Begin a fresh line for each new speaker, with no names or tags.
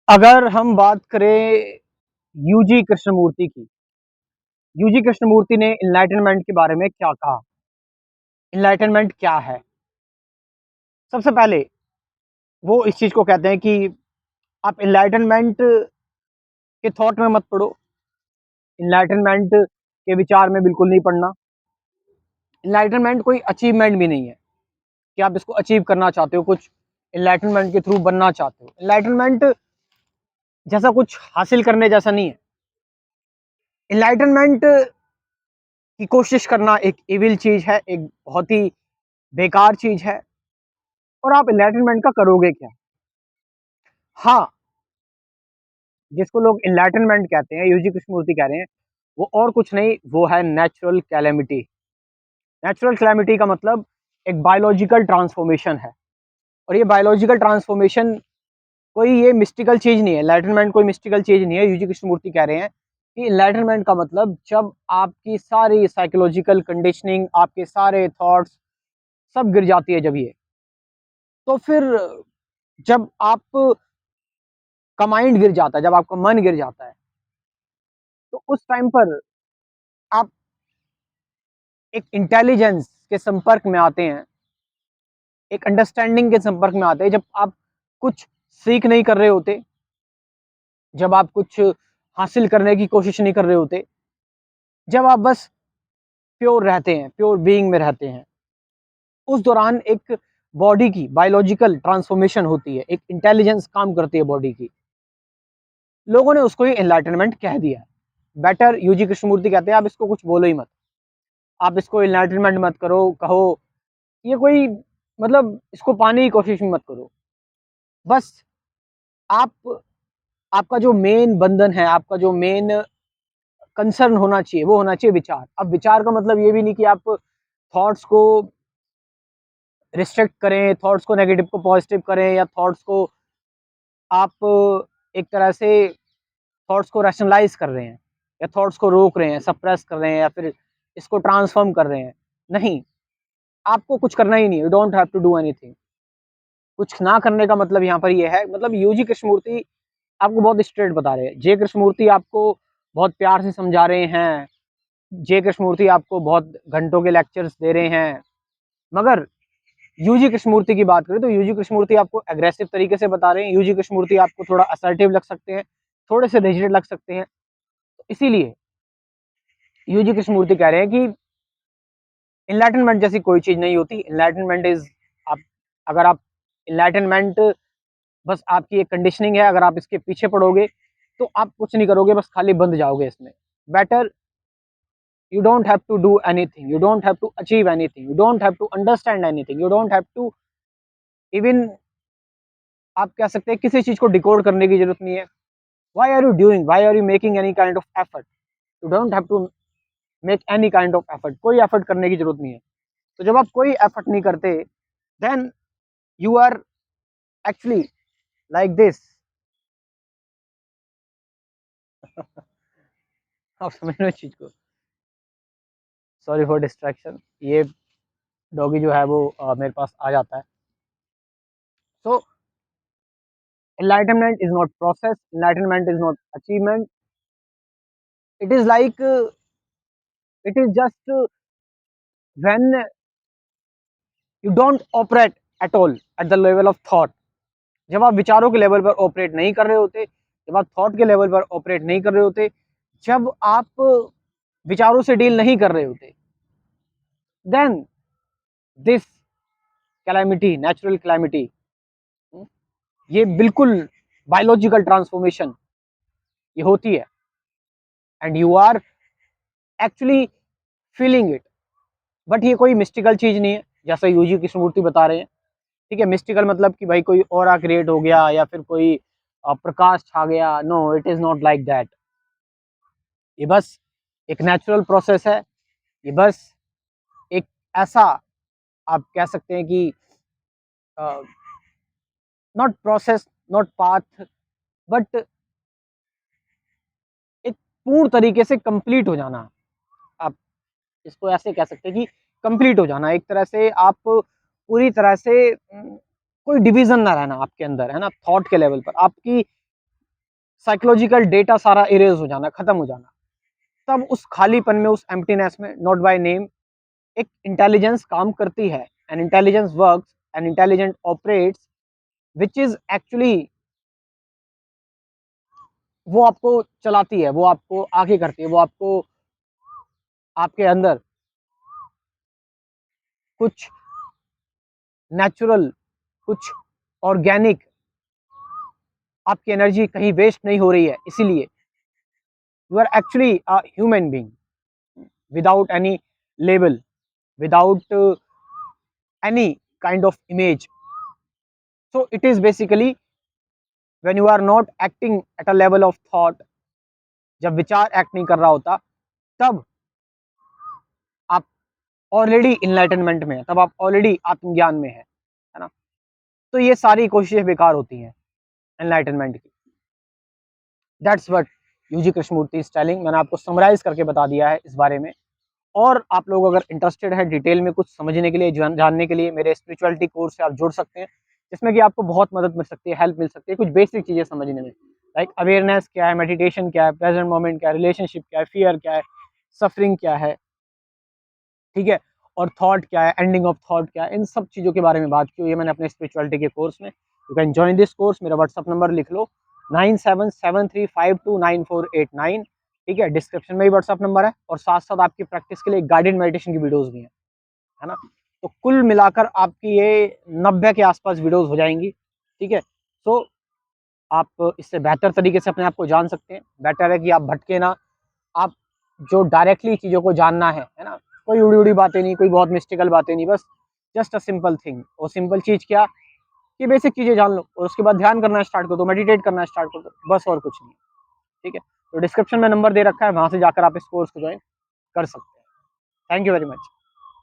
अगर हम बात करें यूजी कृष्णमूर्ति की, यूजी कृष्णमूर्ति ने इनलाइटनमेंट के बारे में क्या कहा? इनलाइटनमेंट क्या है? सबसे पहले वो इस चीज़ को कहते हैं कि आप इनलाइटनमेंट के थॉट में मत पड़ो, इनलाइटनमेंट के विचार में बिल्कुल नहीं पड़ना। इनलाइटनमेंट कोई अचीवमेंट भी नहीं है कि आप इसको अचीव करना चाहते हो, कुछ इनलाइटनमेंट के थ्रू बनना चाहते हो। इनलाइटनमेंट जैसा कुछ हासिल करने जैसा नहीं है। इनलाइटनमेंट की कोशिश करना एक इविल चीज़ है, एक बहुत ही बेकार चीज़ है। और आप एनलाइटनमेंट का करोगे क्या? हाँ, जिसको लोग एनलाइटनमेंट कहते हैं, यूजी कृष्णमूर्ति कह रहे हैं, वो और कुछ नहीं, वो है नेचुरल कैलेमिटी। नेचुरल कैलेमिटी का मतलब एक बायोलॉजिकल ट्रांसफॉर्मेशन है। और ये बायोलॉजिकल ट्रांसफॉर्मेशन कोई ये मिस्टिकल चीज़ नहीं है, एनलाइटनमेंट कोई मिस्टिकल चीज़ नहीं है। यूजी कृष्णमूर्ति कह रहे हैं कि एनलाइटनमेंट का मतलब जब आपकी सारी साइकोलॉजिकल कंडीशनिंग, आपके सारे थॉट्स सब गिर जाती है जब ये, तो फिर जब आप का माइंड गिर जाता है, जब आपका मन गिर जाता है, तो उस टाइम पर आप एक इंटेलिजेंस के संपर्क में आते हैं, एक अंडरस्टैंडिंग के संपर्क में आते हैं। जब आप कुछ सीख नहीं कर रहे होते, जब आप कुछ हासिल करने की कोशिश नहीं कर रहे होते, जब आप बस प्योर रहते हैं, प्योर बीइंग में रहते हैं, उस दौरान एक बॉडी की बायोलॉजिकल ट्रांसफॉर्मेशन होती है, एक इंटेलिजेंस काम करती है बॉडी की। लोगों ने उसको ही एनलाइटनमेंट कह दिया है। बेटर यूजी कृष्णमूर्ति कहते हैं आप इसको कुछ बोलो ही मत, आप इसको एनलाइटनमेंट मत करो, कहो ये कोई, मतलब इसको पाने की कोशिश मत करो। बस आप, आपका जो मेन बंधन है, आपका जो मेन कंसर्न होना चाहिए, वो होना चाहिए विचार। अब विचार का मतलब ये भी नहीं कि आप थॉट्स को रिस्ट्रिक्ट करें, थॉट्स को नेगेटिव को पॉजिटिव करें, या थॉट्स को आप एक तरह से थॉट्स को रैशनलाइज कर रहे हैं, या थॉट्स को रोक रहे हैं, सप्रेस कर रहे हैं, या फिर इसको ट्रांसफॉर्म कर रहे हैं। नहीं, आपको कुछ करना ही नहीं, you don't have to do anything. कुछ ना करने का मतलब यहाँ पर ये है, मतलब यूजी कृष्णमूर्ति आपको बहुत स्ट्रेट बता रहे हैं। जे कृष्णमूर्ति आपको बहुत प्यार से समझा रहे हैं, जे कृष्णमूर्ति आपको बहुत घंटों के लेक्चर्स दे रहे हैं। मगर यूजी कृष्णमूर्ति की बात करें तो यूजी कृष्णमूर्ति आपको एग्रेसिव तरीके से बता रहे हैं। यूजी कृष्णमूर्ति आपको थोड़ा असर्टिव लग सकते हैं, थोड़े से रिजिड लग सकते हैं। तो इसीलिए यूजी कृष्णमूर्ति कह रहे हैं कि इनलाइटनमेंट जैसी कोई चीज नहीं होती। इनलाइटनमेंट इज, आप, अगर आप इनलाइटनमेंट बस आपकी एक कंडीशनिंग है, अगर आप इसके पीछे पड़ोगे तो आप कुछ नहीं करोगे, बस खाली बंध जाओगे इसमें। Better you don't have to do anything, you don't have to achieve anything, you don't have to understand anything, you don't have to even, आप कह सकते हैं किसी चीज को डिकोड करने की जरूरत नहीं है। why are you doing, why are you making any kind of effort? you don't have to make any kind of effort, कोई एफर्ट करने की जरूरत नहीं है। तो जब आप कोई एफर्ट नहीं करते, then you are actually like this. आप समझ लो इस चीज को। सॉरी फॉर डिस्ट्रैक्शन, ये डॉगी जो है वो मेरे पास आ जाता है। सो enlightenment is not process, enlightenment is not achievement, it is like it is just when you don't operate at all at the level of thought। जब आप विचारों के लेवल पर ऑपरेट नहीं कर रहे होते, जब आप थॉट के लेवल पर ऑपरेट नहीं कर रहे होते, जब आप विचारों से डील नहीं कर रहे होते, then this calamity, natural calamity, ये बिल्कुल बायोलॉजिकल ट्रांसफॉर्मेशन ये होती है, and you are actually feeling it. But ये कोई मिस्टिकल चीज नहीं है जैसा यूजी कृष्णमूर्ति बता रहे हैं। ठीक है, मिस्टिकल मतलब कि भाई कोई ऑरा क्रिएट हो गया, या फिर कोई प्रकाश छा गया। No, it is not like that. ये बस एक नेचुरल प्रोसेस है। ये बस एक ऐसा, आप कह सकते हैं कि not process, not path, but एक पूर्ण तरीके से कंप्लीट हो जाना। आप इसको ऐसे कह सकते हैं कि कंप्लीट हो जाना, एक तरह से आप पूरी तरह से कोई डिवीजन ना रहना आपके अंदर, है ना। थॉट के लेवल पर आपकी साइकोलॉजिकल डेटा सारा इरेज हो जाना, खत्म हो जाना। तब उस खालीपन में, उस एम्प्टीनेस में, नॉट बाय नेम, एक इंटेलिजेंस काम करती है। N intelligence works, an intelligent operates, which is actually, वो आपको चलाती है, वो आपको आगे करती है, वो आपको, आपके अंदर कुछ नेचुरल, कुछ ऑर्गेनिक, आपकी एनर्जी कहीं वेस्ट नहीं हो रही है, इसीलिए you are actually a human being without any label, without any kind of image. So it is basically when you are not acting at a level of thought, जब विचार act नहीं कर रहा होता, तब आप ऑलरेडी इनलाइटनमेंट में है, तब आप ऑलरेडी आत्मज्ञान में है ना। तो ये सारी कोशिशें बेकार होती हैं एनलाइटनमेंट की। That's what UG Krishnamurti is telling. मैंने आपको समराइज करके बता दिया है इस बारे में। और आप लोग अगर इंटरेस्टेड है डिटेल में कुछ समझने के लिए, जानने के लिए, मेरे स्पिरिचुअलिटी कोर्स से आप जुड़ सकते हैं, जिसमें कि आपको बहुत मदद मिल सकती है, हेल्प मिल सकती है कुछ बेसिक चीज़ें समझने में, लाइक अवेयरनेस क्या है, मेडिटेशन क्या है, प्रेजेंट मोमेंट क्या है, रिलेशनशिप क्या है, फियर क्या है, सफरिंग क्या है, ठीक है, और थॉट क्या है, एंडिंग ऑफ थॉट क्या है, इन सब चीज़ों के बारे में बात की हुई है मैंने अपने स्पिरिचुअलिटी के कोर्स में। You can join this course. मेरा व्हाट्सअप नंबर लिख लो 9773529489, ठीक है, डिस्क्रिप्शन में ही व्हाट्सअप नंबर है। और साथ साथ आपकी प्रैक्टिस के लिए गाइडेड मेडिटेशन की वीडियोस भी हैं, है ना। तो कुल मिलाकर आपकी ये 90 के आसपास वीडियोस हो जाएंगी, ठीक है। तो आप इससे बेहतर तरीके से अपने आप को जान सकते हैं। बेटर है कि आप भटके ना, आप जो डायरेक्टली चीज़ों को जानना है ना, कोई उड़ी उड़ी बातें नहीं, कोई बहुत मिस्टिकल बातें नहीं, बस जस्ट अ सिंपल थिंग। और सिंपल चीज़ क्या, कि बेसिक चीज़ें जान लो और उसके बाद ध्यान करना स्टार्ट कर दो, मेडिटेट करना स्टार्ट कर दो, बस और कुछ नहीं, ठीक है। तो डिस्क्रिप्शन में नंबर दे रखा है, वहाँ से जाकर आप इस कोर्स को ज्वाइन कर सकते हैं। Thank you very much.